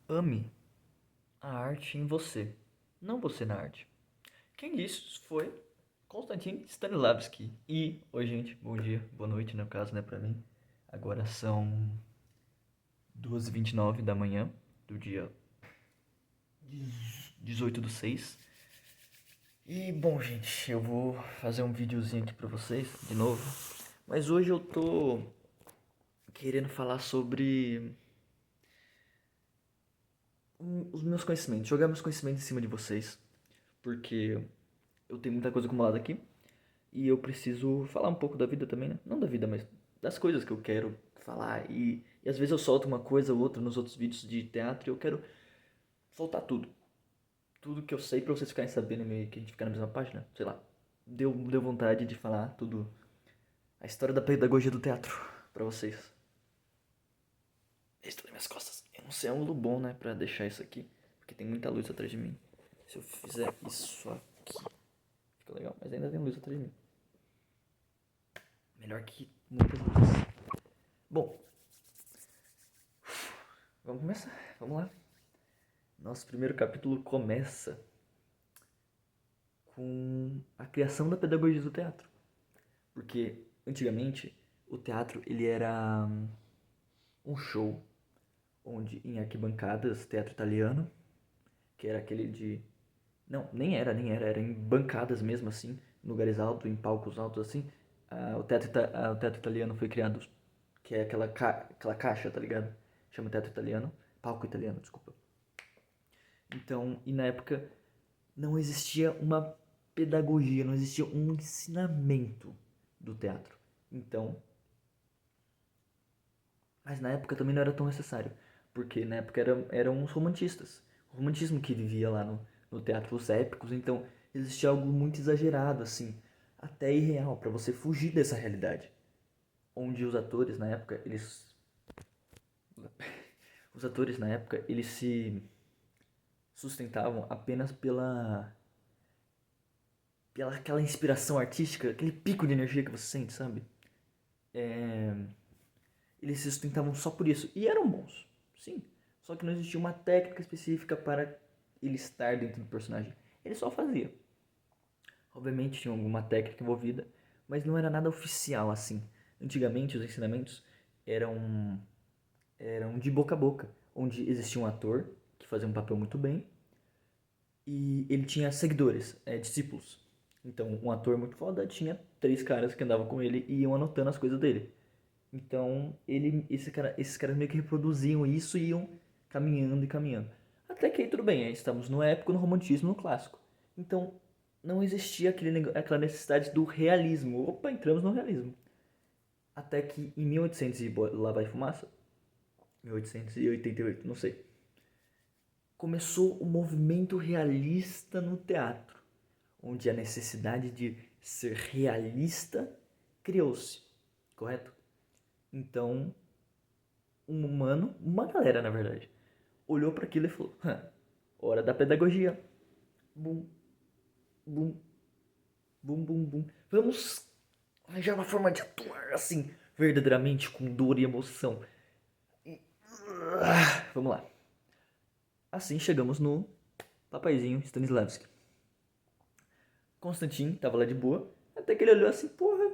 Ame a arte em você, não você na arte. Quem disse isso foi Konstantin Stanislavski. E, oi gente, bom dia, boa noite no caso, né, pra mim. Agora são 2h29 da manhã do dia 18/6. E, bom gente, eu vou fazer um videozinho aqui pra vocês, de novo. Mas hoje eu tô querendo falar sobre os meus conhecimentos, jogar meus conhecimentos em cima de vocês. Porque eu tenho muita coisa acumulada aqui. E eu preciso falar um pouco da vida também, né? Não da vida, mas das coisas que eu quero falar. E às vezes eu solto uma coisa ou outra nos outros vídeos de teatro e eu quero soltar tudo. Tudo que eu sei pra vocês ficarem sabendo e meio que a gente ficar na mesma página. Sei lá. Deu vontade de falar tudo. A história da pedagogia do teatro pra vocês. Isso nas minhas costas. Eu não sei ângulo bom, né? Pra deixar isso aqui. Porque tem muita luz atrás de mim. Se eu fizer isso aqui, fica legal. Mas ainda tem luz atrás de mim. Melhor que muitas luzes. Bom, vamos começar, vamos lá. Nosso primeiro capítulo começa com a criação da pedagogia do teatro. Porque antigamente o teatro ele era um show onde em arquibancadas, teatro italiano, que era aquele de não, nem era em bancadas mesmo assim, em lugares altos, em palcos altos assim. O teatro italiano foi criado, que é aquela caixa, tá ligado? Chama teatro italiano, palco italiano, desculpa. Então, e na época não existia uma pedagogia, não existia um ensinamento do teatro. Então, mas na época também não era tão necessário, porque na época eram os romantistas, o romantismo que vivia lá no teatro, os épicos, então existia algo muito exagerado, assim, até irreal, para você fugir dessa realidade, onde os atores na época, eles se sustentavam apenas pela aquela inspiração artística, aquele pico de energia que você sente, sabe? É, eles se sustentavam só por isso. E eram bons, sim. Só que não existia uma técnica específica para ele estar dentro do personagem. Ele só fazia. Obviamente tinha alguma técnica envolvida, mas não era nada oficial assim. Antigamente os ensinamentos eram, eram de boca a boca, onde existia um ator que fazia um papel muito bem e ele tinha seguidores, discípulos. Então, um ator muito foda tinha três caras que andavam com ele e iam anotando as coisas dele. Então, esses caras meio que reproduziam isso e iam caminhando e caminhando. Até que aí tudo bem, aí estamos no épico, no romantismo, no clássico. Então, não existia aquela necessidade do realismo. Opa, entramos no realismo. Até que em 1800 e lá vai fumaça, 1888, não sei, começou o movimento realista no teatro, onde a necessidade de ser realista criou-se, correto? Então, um humano, uma galera na verdade, olhou para aquilo e falou: hora da pedagogia. Bum, bum, bum, bum, bum. Vamos arranjar uma forma de atuar assim, verdadeiramente com dor e emoção. E, vamos lá. Assim chegamos no papaizinho Stanislavski. Constantin tava lá de boa, até que ele olhou assim: porra,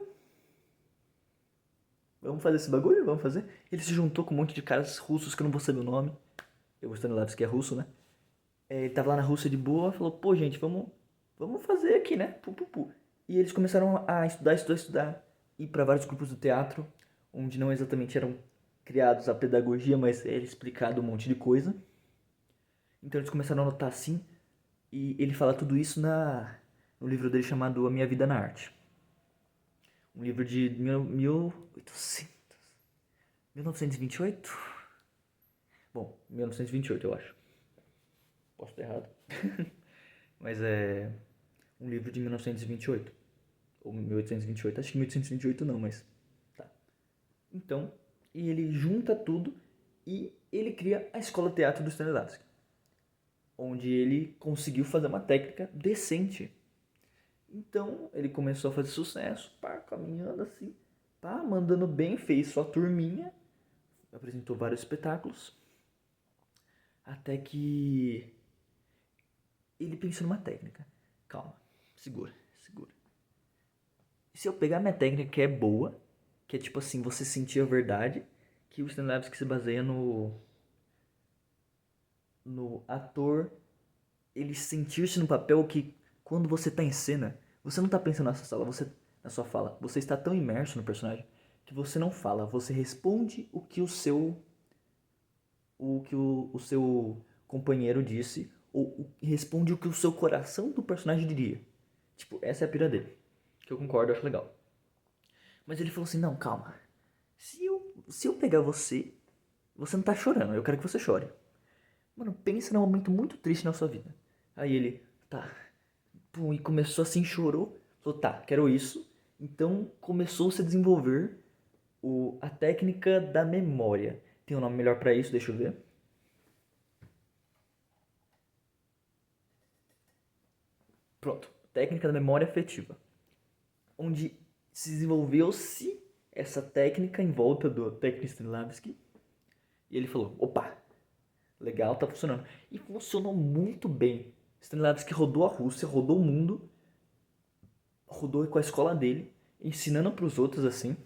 vamos fazer esse bagulho? Vamos fazer? Ele se juntou com um monte de caras russos que eu não vou saber o nome. O Stanislavski é russo, né? Ele tava lá na Rússia de boa, falou: pô, gente, vamos fazer aqui, né? Pu, pu, pu. E eles começaram a estudar, ir para vários grupos do teatro, onde não exatamente eram criados a pedagogia, mas era explicado um monte de coisa. Então eles começaram a anotar assim, e ele fala tudo isso no livro dele chamado A Minha Vida na Arte. Um livro de 1928? Bom, 1928 eu acho. Posso estar errado. Mas é um livro de 1928. Ou 1828. Acho que 1828 não, mas tá. Então, e ele junta tudo e ele cria a Escola de Teatro do Stanislavski, onde ele conseguiu fazer uma técnica decente. Então, ele começou a fazer sucesso, pá, caminhando assim, pá, mandando bem, fez sua turminha, apresentou vários espetáculos. Até que ele pensou numa técnica. Calma, segura, segura. Se eu pegar minha técnica que é boa, que é tipo assim, você sentir a verdade, que o Stanislavski se baseia no ator, ele sentir-se no papel que quando você tá em cena, você não tá pensando na sua fala, você está tão imerso no personagem que você não fala, você responde o seu companheiro disse, ou responde o que o seu coração do personagem diria. Tipo, essa é a pira dele. Que eu concordo, eu acho legal. Mas ele falou assim, não, calma. Se eu pegar você, você não tá chorando, eu quero que você chore. Mano, pensa num momento muito triste na sua vida. Aí ele, tá. Pum, e começou assim, chorou. Falou, tá, quero isso. Então começou -se a desenvolver a técnica da memória. Tem um nome melhor pra isso, deixa eu ver. Pronto, técnica da memória afetiva. Onde se desenvolveu-se essa técnica em volta do técnico Stanislavski. E ele falou, opa, legal, tá funcionando. E funcionou muito bem. Stanislavski rodou a Rússia, rodou o mundo, rodou com a escola dele, ensinando para os outros assim,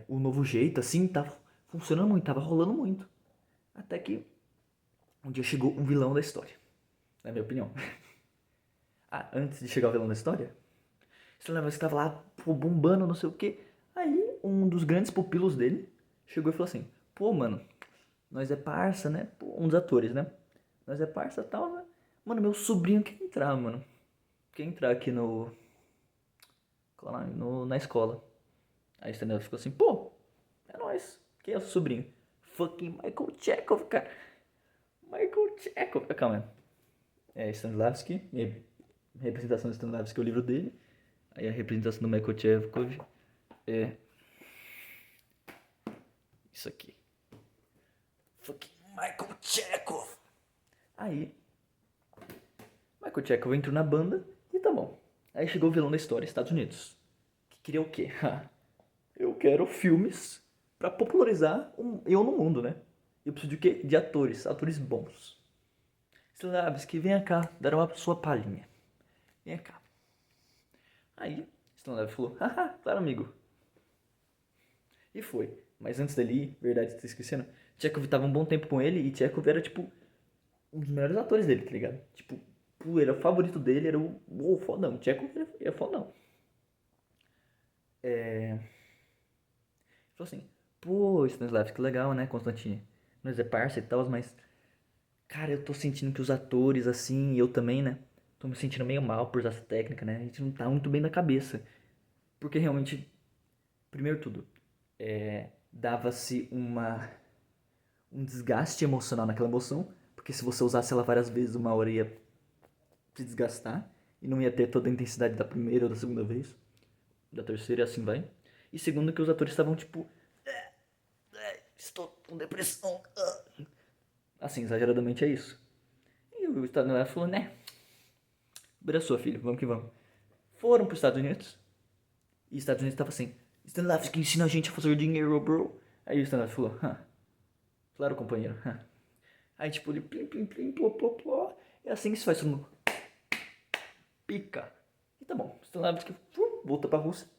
o novo jeito, assim, tava funcionando muito, tava rolando muito. Até que um dia chegou um vilão da história, na minha opinião. Ah, antes de chegar o vilão da história, Stanislavski estava lá, pô, bombando, não sei o que. Aí um dos grandes pupilos dele chegou e falou assim, pô, mano, nós é parça, né? Pô, um dos atores, né? Nós é parça e tal, né? Mano, meu sobrinho quer entrar, mano. Quer entrar aqui na escola. Aí o Stanley ficou assim, pô, é nóis. Quem é o seu sobrinho? Fucking Michael Chekhov, cara. Michael Chekhov. Calma aí. É Stanislavski, representação do Stanislavski é o livro dele. Aí a representação do Michael Chekhov é isso aqui. Fucking Michael Chekhov. Aí, Michael Chekhov entrou na banda e tá bom. Aí chegou o vilão da história, Estados Unidos. Que queria o quê? Eu quero filmes pra popularizar eu no mundo, né? Eu preciso de quê? De atores bons. Stanislavski, venha cá, dar uma sua palhinha. Venha cá. Aí, Stanislavski falou, haha, claro, amigo. E foi. Mas antes dele ir, verdade, você tá esquecendo, Chekhov tava um bom tempo com ele e Chekhov era, tipo, um dos melhores atores dele, tá ligado? Tipo, era o favorito dele, era o fodão. Chekhov era fodão. Falou assim, pô, Stanislavski, legal, né, Constantine? Nós é parça e tal, mas, cara, eu tô sentindo que os atores, assim, e eu também, né, tô me sentindo meio mal por usar essa técnica, né? A gente não tá muito bem na cabeça. Porque realmente, primeiro tudo, dava-se um desgaste emocional naquela emoção, porque se você usasse ela várias vezes, uma hora ia se desgastar, e não ia ter toda a intensidade da primeira ou da segunda vez, da terceira e assim vai. E segundo, que os atores estavam tipo, estou com depressão. Assim, exageradamente é isso. E o Estado Unidos falou, né, abraçou, filho, vamos que vamos. Foram para os Estados Unidos, e os Estados Unidos tava assim, Stanislavski ensina a gente a fazer dinheiro, bro. Aí o Stanislavski falou, claro, companheiro. Aí tipo, ele plim, plim, plim, plô, plô, plô. É assim que se faz, todo mundo pica. E tá bom, Stanislavski volta pra Rússia.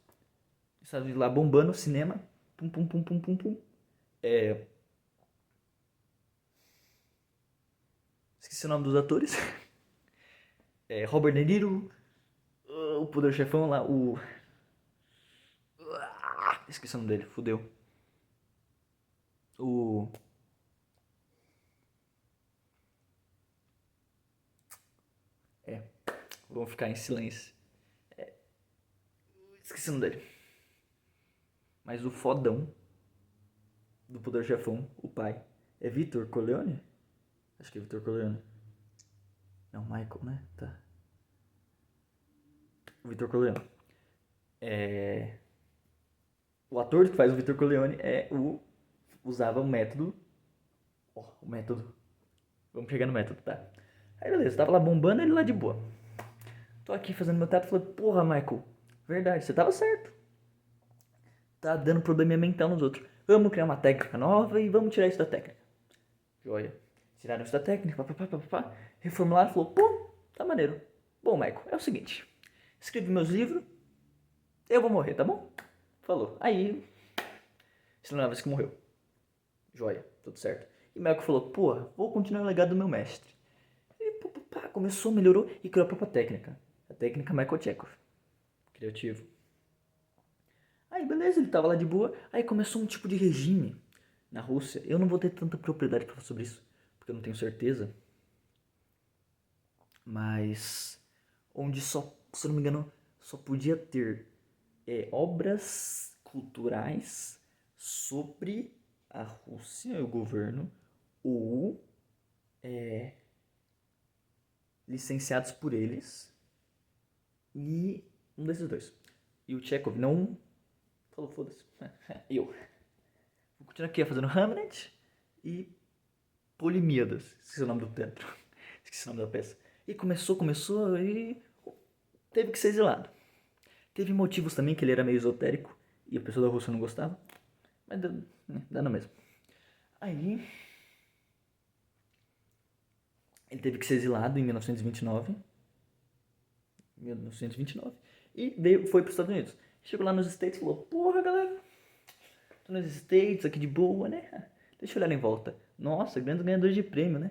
Estados Unidos lá bombando, cinema. Pum, pum, pum, pum, pum, pum. Esqueci o nome dos atores. Robert De Niro, o Poder Chefão lá, esqueci o nome dele, fudeu. O... Vamos ficar em silêncio. Esqueci o nome dele. Mas o fodão do Poder Chefão, o pai, é Vitor Corleone? Acho que é Vitor Corleone. Não, Michael, né? Tá. O Vitor Corleone. O ator que faz o Vitor Corleone usava o método. O método. Vamos chegar no método, tá? Aí beleza, tava lá bombando, ele lá de boa. Tô aqui fazendo meu teatro e falei, porra, Michael, verdade, você tava certo. Tá dando probleminha mental nos outros. Vamos criar uma técnica nova e vamos tirar isso da técnica. Joia. Tiraram isso da técnica, reformularam, falou, pô, tá maneiro. Bom, Michael, é o seguinte, escrevi meus livros, eu vou morrer, tá bom? Falou. Aí, Stanislavski que morreu. Joia, tudo certo. E Michael falou, pô, vou continuar o legado do meu mestre. E começou, melhorou e criou a própria técnica. A técnica Michael Chekhov. Criativo. Aí, beleza, ele tava lá de boa. Aí começou um tipo de regime na Rússia. Eu não vou ter tanta propriedade pra falar sobre isso, porque eu não tenho certeza. Mas onde só, se eu não me engano, só podia ter obras culturais sobre a Rússia, o governo, ou licenciados por eles, e um desses dois. E o Chekhov não falou, foda-se, eu vou continuar aqui fazendo Hamlet e Polimiadas, esqueci o nome do teatro, esqueci o nome da peça. E começou e teve que ser exilado. Teve motivos também que ele era meio esotérico e a pessoa da Rússia não gostava, mas dá no mesmo. Aí ele teve que ser exilado em 1929 e foi para os Estados Unidos. Chegou lá nos States e falou, porra galera, tô nos States aqui de boa, né? Deixa eu olhar em volta. Nossa, grandes ganhadores de prêmio, né?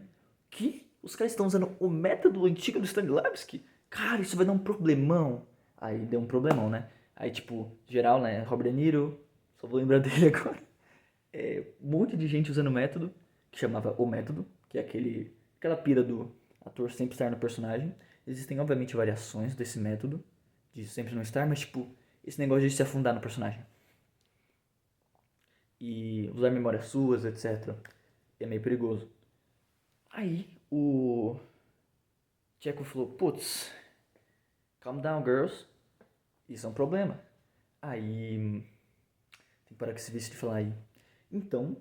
Que? Os caras estão usando o método antigo do Stanislavski? Cara, isso vai dar um problemão. Aí deu um problemão, né? Aí tipo, geral, né? Robert De Niro, só vou lembrar dele agora. Um monte de gente usando o método, que chamava O Método, que é aquela pira do ator sempre estar no personagem. Existem, obviamente, variações desse método, de sempre não estar, mas, tipo, esse negócio de se afundar no personagem. E usar memórias suas, etc. É meio perigoso. Aí, o Tcheco falou, putz, calm down, girls. Isso é um problema. Aí, tem que parar com esse vício de falar aí. Então,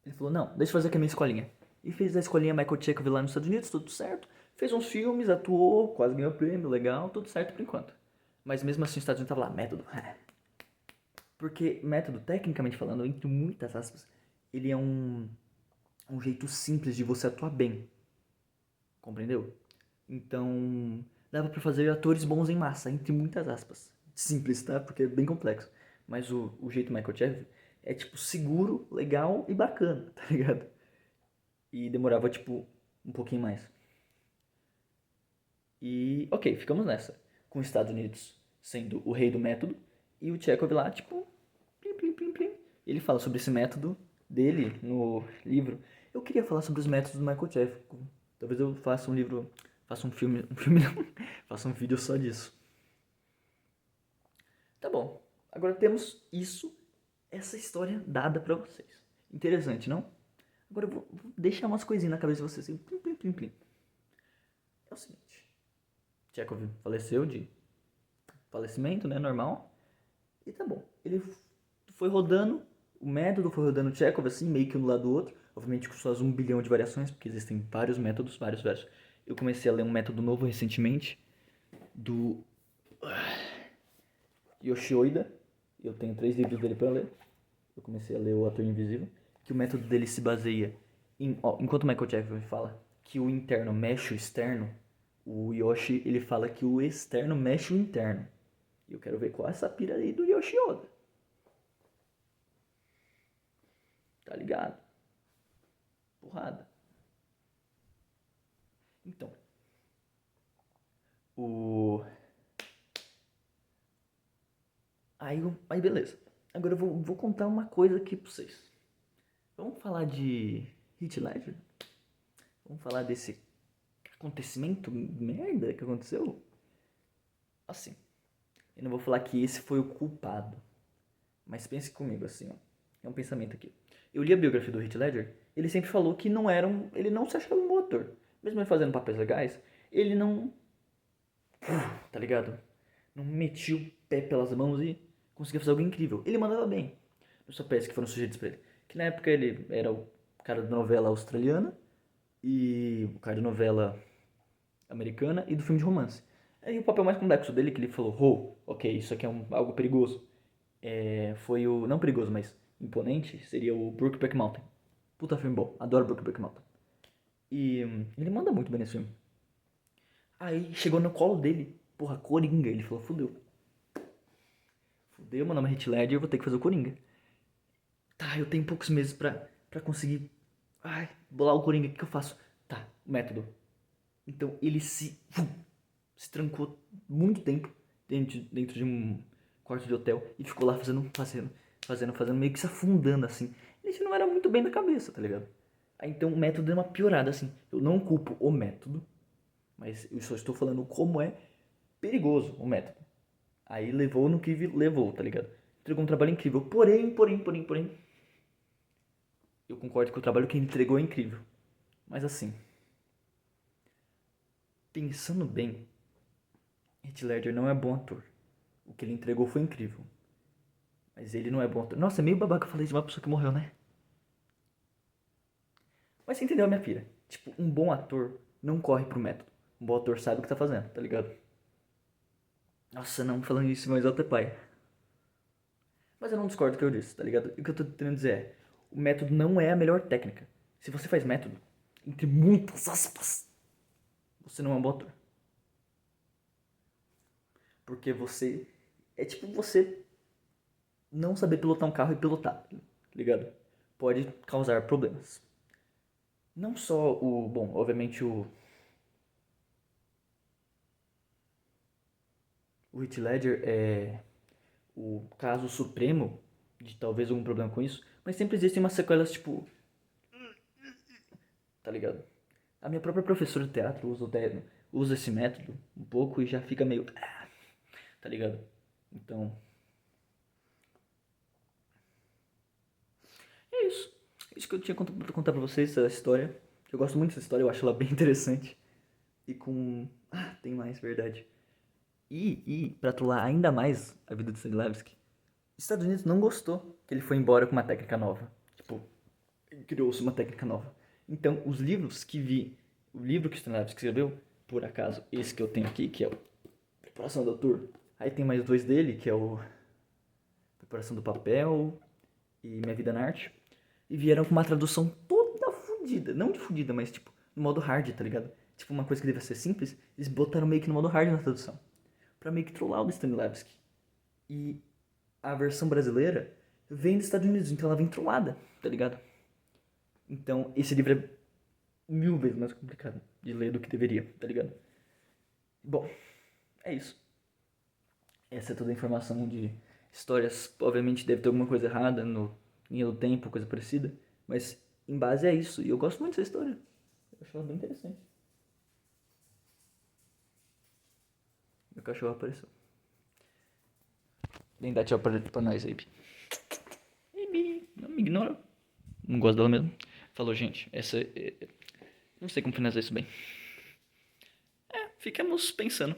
ele falou, não, deixa eu fazer aqui a minha escolinha. E fez a escolinha Michael Chekhov lá nos Estados Unidos, tudo certo. Fez uns filmes, atuou, quase ganhou prêmio, legal, tudo certo por enquanto. Mas mesmo assim os Estados Unidos tava lá, método. Porque método, tecnicamente falando, entre muitas aspas, ele é um jeito simples de você atuar bem. Compreendeu? Então, dava pra fazer atores bons em massa, entre muitas aspas. Simples, tá? Porque é bem complexo. Mas o jeito Michael Chekhov é tipo seguro, legal e bacana, tá ligado? E demorava tipo um pouquinho mais. E ok, ficamos nessa. Com os Estados Unidos sendo o rei do método e o Chekhov lá, tipo, plim, plim, plim, plim. Ele fala sobre esse método dele no livro. Eu queria falar sobre os métodos do Michael Chekhov. Talvez eu faça um livro, faça um filme não, faça um vídeo só disso. Tá bom, agora temos essa história dada pra vocês. Interessante, não? Agora eu vou deixar umas coisinhas na cabeça de vocês, assim, plim, plim, plim, plim. É o seguinte, Chekhov faleceu de falecimento, né, normal. E tá bom, ele foi rodando, o método foi rodando o Chekhov, assim, meio que um do lado do outro. Obviamente com suas 1 bilhão de variações, porque existem vários métodos, vários. Eu comecei a ler um método novo recentemente, do Yoshio Oida. Eu tenho 3 livros dele para ler. Eu comecei a ler O Ator Invisível, que o método dele se baseia enquanto o Michael Chekhov fala que o interno mexe o externo, o Yoshi, ele fala que o externo mexe o interno. E eu quero ver qual é essa pira aí do Yoshi Oda. Tá ligado? Porrada. Então, Aí beleza. Agora eu vou contar uma coisa aqui pra vocês. Vamos falar de Heath Ledger? Vamos falar desse acontecimento merda que aconteceu? Assim, eu não vou falar que esse foi o culpado. Mas pense comigo assim, ó. É um pensamento aqui. Eu li a biografia do Heath Ledger. Ele sempre falou que ele não se achava um bom ator. Mesmo ele fazendo papéis legais, ele não... Tá ligado? Não metia o pé pelas mãos e conseguia fazer algo incrível. Ele mandava bem nos papéis que foram sugeridos pra ele. Que na época ele era o cara da novela australiana e o cara da novela americana e do filme de romance. Aí o papel mais complexo dele, que ele falou, ok, isso aqui é algo perigoso. Foi o, não perigoso, mas imponente, seria o Brokeback Mountain. Puta filme bom. Adoro Brokeback Mountain. E ele manda muito bem nesse filme. Aí chegou no colo dele, porra, Coringa. Ele falou, fudeu. Fudeu, meu nome é Heath Ledger, eu vou ter que fazer o Coringa. Tá, eu tenho poucos meses pra conseguir... Ai, bolar o Coringa, o que eu faço? Tá, método. Então ele se trancou muito tempo dentro de um quarto de hotel e ficou lá fazendo, meio que se afundando assim. Isso não era muito bem da cabeça, tá ligado? Aí então o método deu uma piorada assim. Eu não culpo o método, mas eu só estou falando como é perigoso o método. Aí levou no que levou, tá ligado? Entregou um trabalho incrível. Porém, eu concordo que o trabalho que ele entregou é incrível. Mas assim, pensando bem, Heath Ledger não é bom ator. O que ele entregou foi incrível. Mas ele não é bom ator. Nossa, é meio babaca eu falei de uma pessoa que morreu, né? Mas você entendeu a minha pira. Tipo, um bom ator não corre pro método. Um bom ator sabe o que tá fazendo, tá ligado? Nossa, não, falando isso, mas até pai. Mas eu não discordo do que eu disse, tá ligado? E o que eu tô tentando dizer é, o método não é a melhor técnica. Se você faz método, entre muitas aspas, você não é um bom ator. Porque você... É tipo você não saber pilotar um carro e pilotar, tá ligado? Pode causar problemas. Não só o... Bom, obviamente o Heath Ledger é o caso supremo de talvez algum problema com isso, mas sempre existem umas sequelas tipo, tá ligado? A minha própria professora de teatro usa esse método um pouco e já fica meio, tá ligado? Então, é isso. É isso que eu tinha pra contar pra vocês, essa história. Eu gosto muito dessa história, eu acho ela bem interessante. E com... Ah, tem mais, verdade. E pra trollar ainda mais a vida de Stanislavski, os Estados Unidos não gostou que ele foi embora com uma técnica nova. Tipo, criou-se uma técnica nova. Então, os livros que vi, o livro que o Stanislavski escreveu, por acaso, esse que eu tenho aqui, que é o Preparação do Autor. Aí tem mais dois dele, que é o Preparação do Papel e Minha Vida na Arte. E vieram com uma tradução toda fodida. Não de fodida, mas tipo, no modo hard, tá ligado? Tipo, uma coisa que deve ser simples, eles botaram meio que no modo hard na tradução. Pra meio que trollar o do Stanislavski. E a versão brasileira vem dos Estados Unidos, então ela vem trollada, tá ligado? Então, esse livro é 1000 vezes mais complicado de ler do que deveria, tá ligado? Bom, é isso. Essa é toda a informação de histórias. Obviamente deve ter alguma coisa errada no linha do tempo, coisa parecida. Mas em base a isso. E eu gosto muito dessa história. Eu acho ela bem interessante. Meu cachorro apareceu. Nem dá tchau pra nós aí, Bi. Ei, Bi. Não me ignora. Não gosto dela mesmo. Falou, gente. Essa é... Não sei como finalizar isso bem. Ficamos pensando.